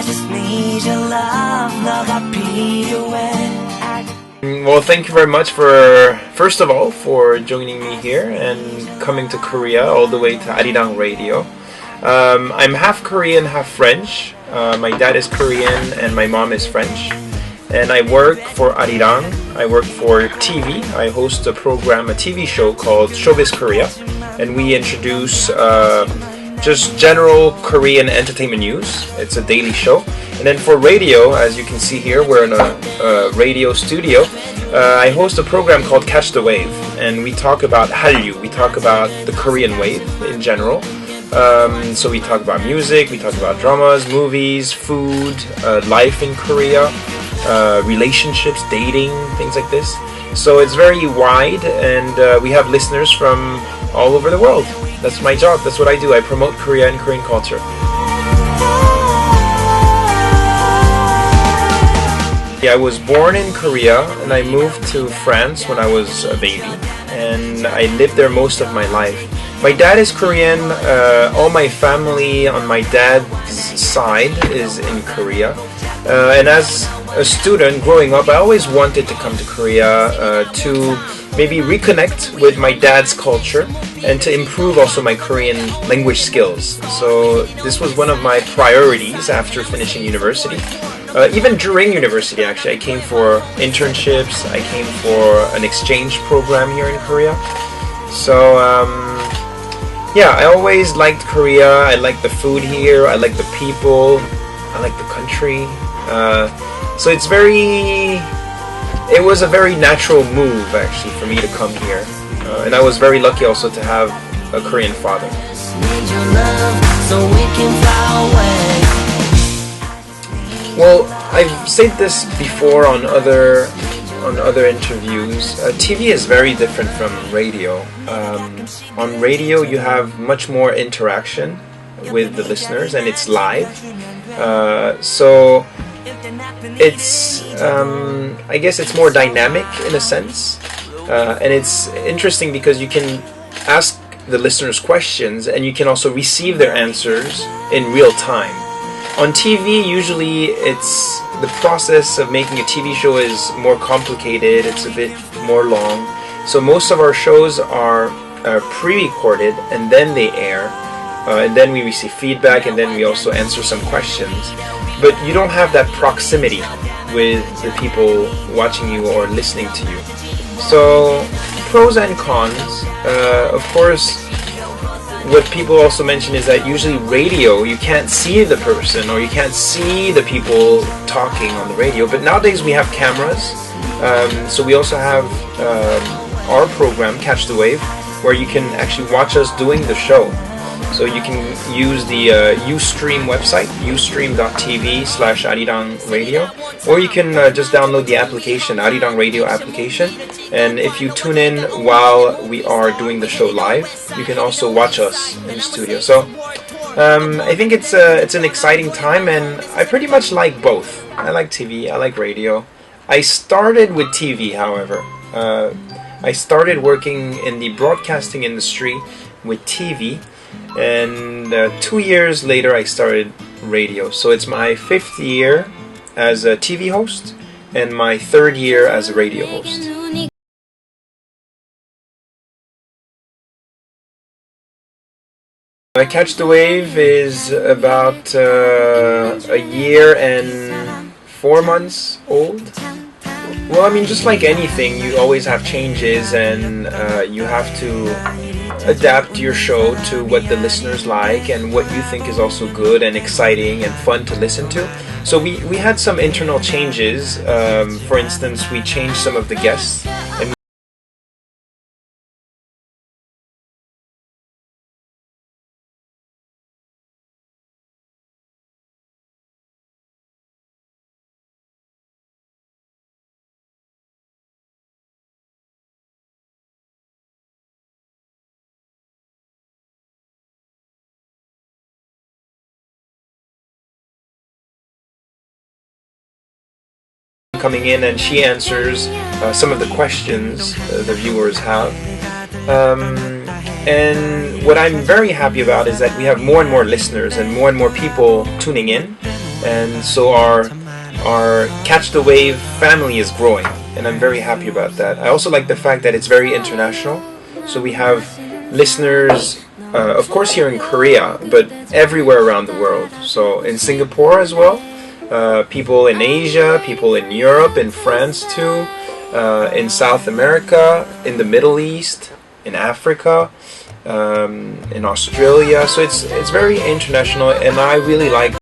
just need your love. 너가 필요해. Well, thank you very much first of all, for joining me here and coming to Korea all the way to Arirang Radio. I'm half Korean, half French. My dad is Korean and my mom is French. And I work for Arirang. I work for TV. I host a TV show called Showbiz Korea. And we introduce just general Korean entertainment news. It's a daily show. And then for radio, as you can see here, we're in a radio studio. I host a program called Catch The Wave. And we talk about Hallyu. We talk about the Korean wave in general. So we talk about music, we talk about dramas, movies, food, life in Korea, relationships, dating, things like this. So it's very wide, and we have listeners from all over the world. That's my job, that's what I do. I promote Korea and Korean culture. I was born in Korea and I moved to France when I was a baby, and I lived there most of my life. My dad is Korean. All my family on my dad's side is in Korea. And as a student growing up, I always wanted to come to Korea to maybe reconnect with my dad's culture and to improve also my Korean language skills. So this was one of my priorities after finishing university. Even during university, actually, I came for internships. I came for an exchange program here in Korea. So yeah, I always liked Korea. I like the food here. I like the people. I like the country. So it was a very natural move actually for me to come here. And I was very lucky also to have a Korean father. Well, I've said this before on other interviews. TV is very different from radio. On radio, you have much more interaction with the listeners, and it's live. So it's, I guess, it's more dynamic in a sense, and it's interesting because you can ask the listeners questions, and you can also receive their answers in real time. On TV, usually the process of making a TV show is more complicated, it's a bit more long. So most of our shows are pre-recorded and then they air. And then we receive feedback, and then we also answer some questions. But you don't have that proximity with the people watching you or listening to you. So pros and cons. Of course, what people also mention is that usually radio, you can't see the person or you can't see the people talking on the radio. But nowadays we have cameras. So we also have our program, Catch the Wave, where you can actually watch us doing the show. So you can use the Ustream website, ustream.tv/Arirang Radio, or you can just download the application, Arirang Radio application, and if you tune in while we are doing the show live, you can also watch us in the studio. So I think it's an exciting time, and I pretty much like both. I like TV, I like radio. I started with TV, however. I started working in the broadcasting industry with TV. And 2 years later I started radio. So it's my 5th year as a TV host and my 3rd year as a radio host. Catch the Wave is about a year and 4 months old. Well, I mean, just like anything, you always have changes, and you have to adapt your show to what the listeners like and what you think is also good and exciting and fun to listen to. So we had some internal changes. For instance, we changed some of the guests. And coming in, and she answers some of the questions the viewers have. And what I'm very happy about is that we have more and more listeners and more people tuning in. and so our Catch the Wave family is growing, and I'm very happy about that. I also like the fact that it's very international, so we have listeners, of course here in Korea, but everywhere around the world. So in Singapore as well, people in Asia, people in Europe, in France too, in South America, in the Middle East, in Africa, in Australia. So it's very international, and I really like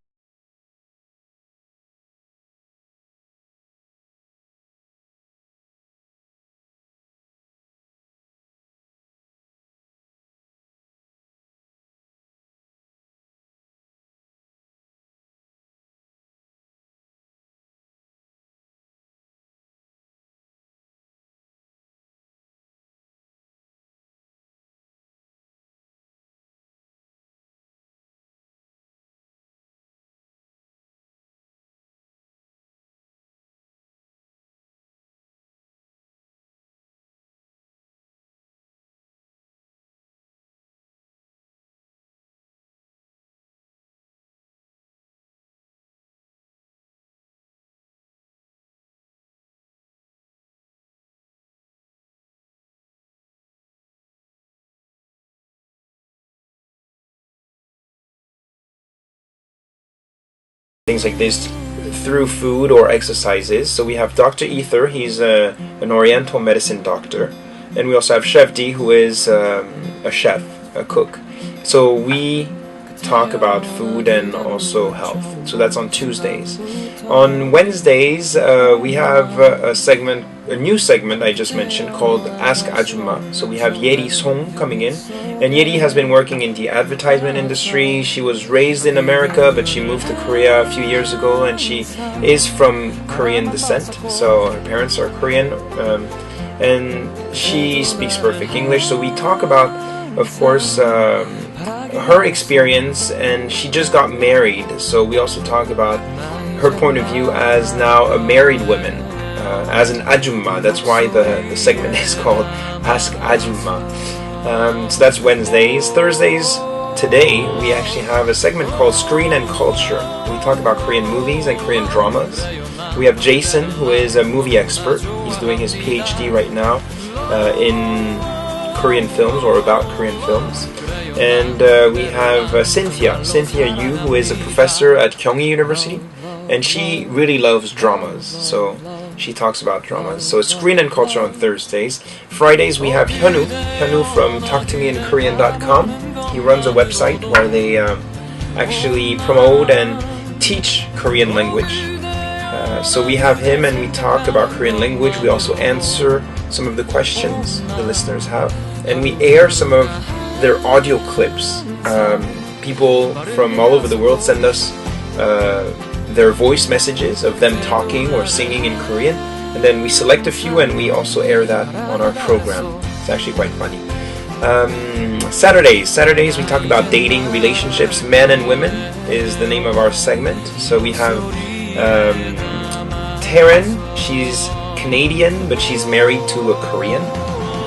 things like this through food or exercises. So we have Dr. Ether, he's an Oriental medicine doctor, and we also have Chef D, who is a chef, a cook. So we talk about food and also health. So that's on Tuesdays. On Wednesdays, we have a new segment I just mentioned called Ask Ajumma. So we have Yeri Song coming in, and Yeri has been working in the advertisement industry. She was raised in America, but she moved to Korea a few years ago, and she is from Korean descent. So her parents are Korean, and she speaks perfect English. So we talk about, of course, her experience, and she just got married, so we also talk about her point of view as now a married woman, as an ajumma. That's why the segment is called Ask Ajumma. So that's Wednesdays. Thursdays, today, we actually have a segment called Screen and Culture. We talk about Korean movies and Korean dramas. We have Jason, who is a movie expert. He's doing his PhD right now in Korean films, or about Korean films. And we have Cynthia Yu, who is a professor at KAvenyou University, and she really loves dramas, so she talks about dramas. So it's Screen and Culture on Thursdays. Fridays we have Hyunwoo from talktomeinkorean.com. He runs a website where they actually promote and teach Korean language. So we have him, and we talk about Korean language. We also answer some of the questions the listeners have, and we air some of their audio clips. People from all over the world send us their voice messages of them talking or singing in Korean, and then we select a few and we also air that on our program. It's actually quite funny. Saturdays we talk about dating, relationships, men and women is the name of our segment. So we have Taryn, she's Canadian, but she's married to a Korean.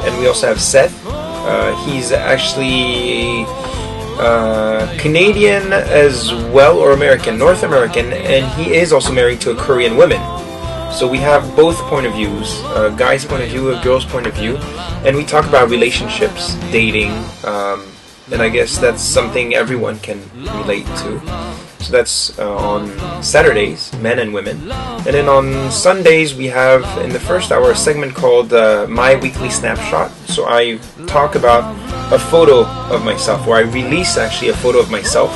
And we also have Seth. He's actually Canadian as well, or American, North American, and he is also married to a Korean woman. So we have both point of views, a guy's point of view, a girl's point of view, and we talk about relationships, dating, and I guess that's something everyone can relate to. So that's on Saturdays, men and women. And then on Sundays, we have, in the first hour, a segment called My Weekly Snapshot. So I talk about a photo of myself, or I release actually a photo of myself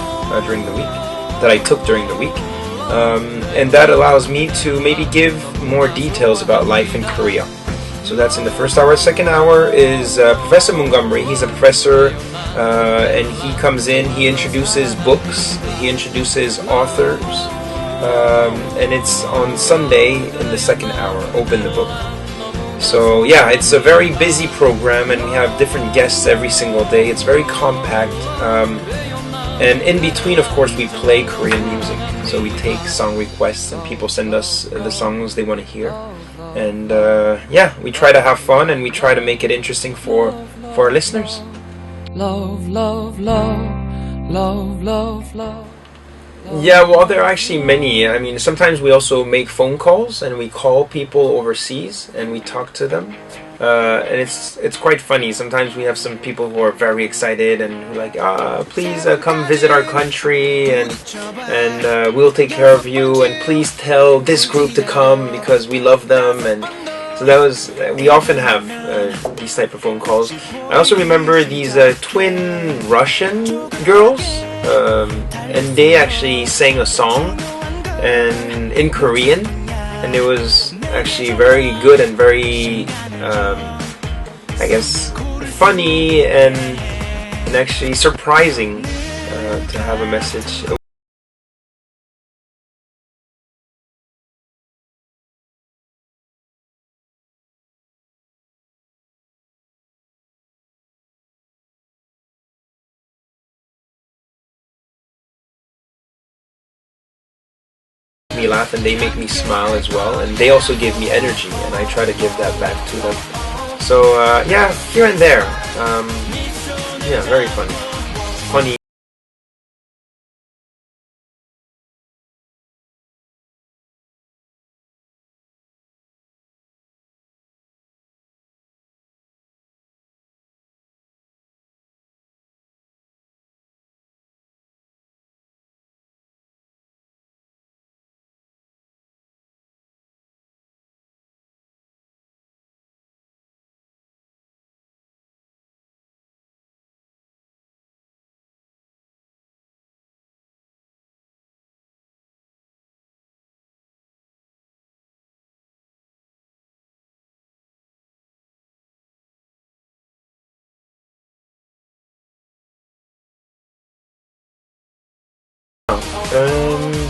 during the week, that I took during the week. And that allows me to maybe give more details about life in Korea. So that's in the first hour. Second hour is Professor Montgomery. He's a professor, and he comes in, he introduces books, he introduces authors, and it's on Sunday in the second hour, Open the Book. So yeah, it's a very busy program, and we have different guests every single day. It's very compact, and in between, of course, we play Korean music. So we take song requests, and people send us the songs they want to hear. And yeah, we try to have fun, and we try to make it interesting for our listeners. Love, love, love, love, love, love. Yeah, well, there are actually many. I mean, sometimes we also make phone calls and we call people overseas and we talk to them. And it's quite funny. Sometimes we have some people who are very excited and who are like, please come visit our country and we'll take care of you, and please tell this group to come because we love them. And so we often have these type of phone calls. I also remember these twin Russian girls, and they actually sang a song and in Korean, and it was actually very good and very, I guess, funny and actually surprising to have a message. Me laugh and they make me smile as well, and they also give me energy and I try to give that back to them. So yeah, here and there, yeah, very funny.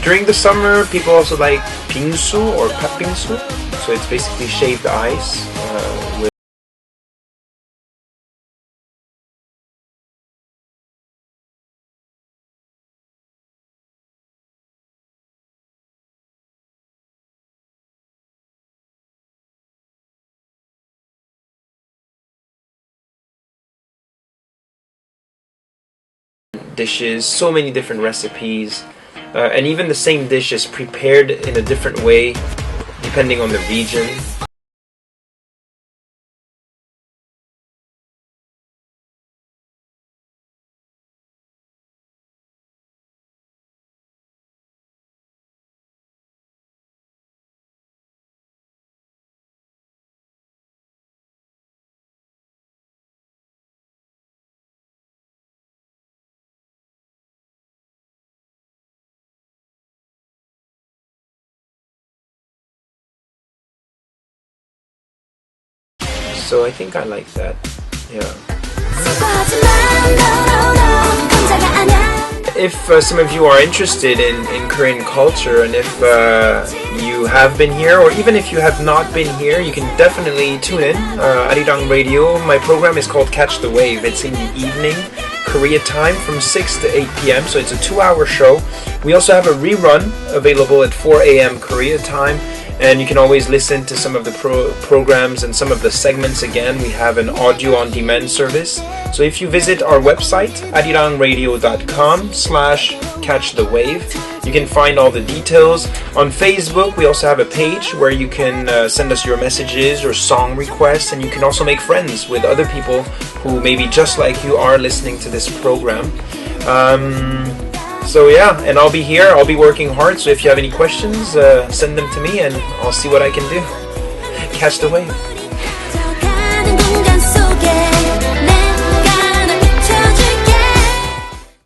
During the summer, people also like bingsu or patbingsu. So it's basically shaved ice with dishes, so many different recipes, and even the same dish is prepared in a different way depending on the region. So I think I like that. Yeah. If some of you are interested in Korean culture, and if you have been here, or even if you have not been here, you can definitely tune in. Arirang Radio, my program is called Catch the Wave. It's in the evening, Korea time, from 6 to 8 p.m. So it's a 2-hour show. We also have a rerun available at 4 a.m. Korea time. And you can always listen to some of the programs and some of the segments again. We have an audio on demand service. So if you visit our website, arirangradio.com/catchthewave, you can find all the details. On Facebook, we also have a page where you can send us your messages or song requests, and you can also make friends with other people who maybe just like you are listening to this program. So yeah, and I'll be here, I'll be working hard, so if you have any questions, send them to me and I'll see what I can do. Catch the wave.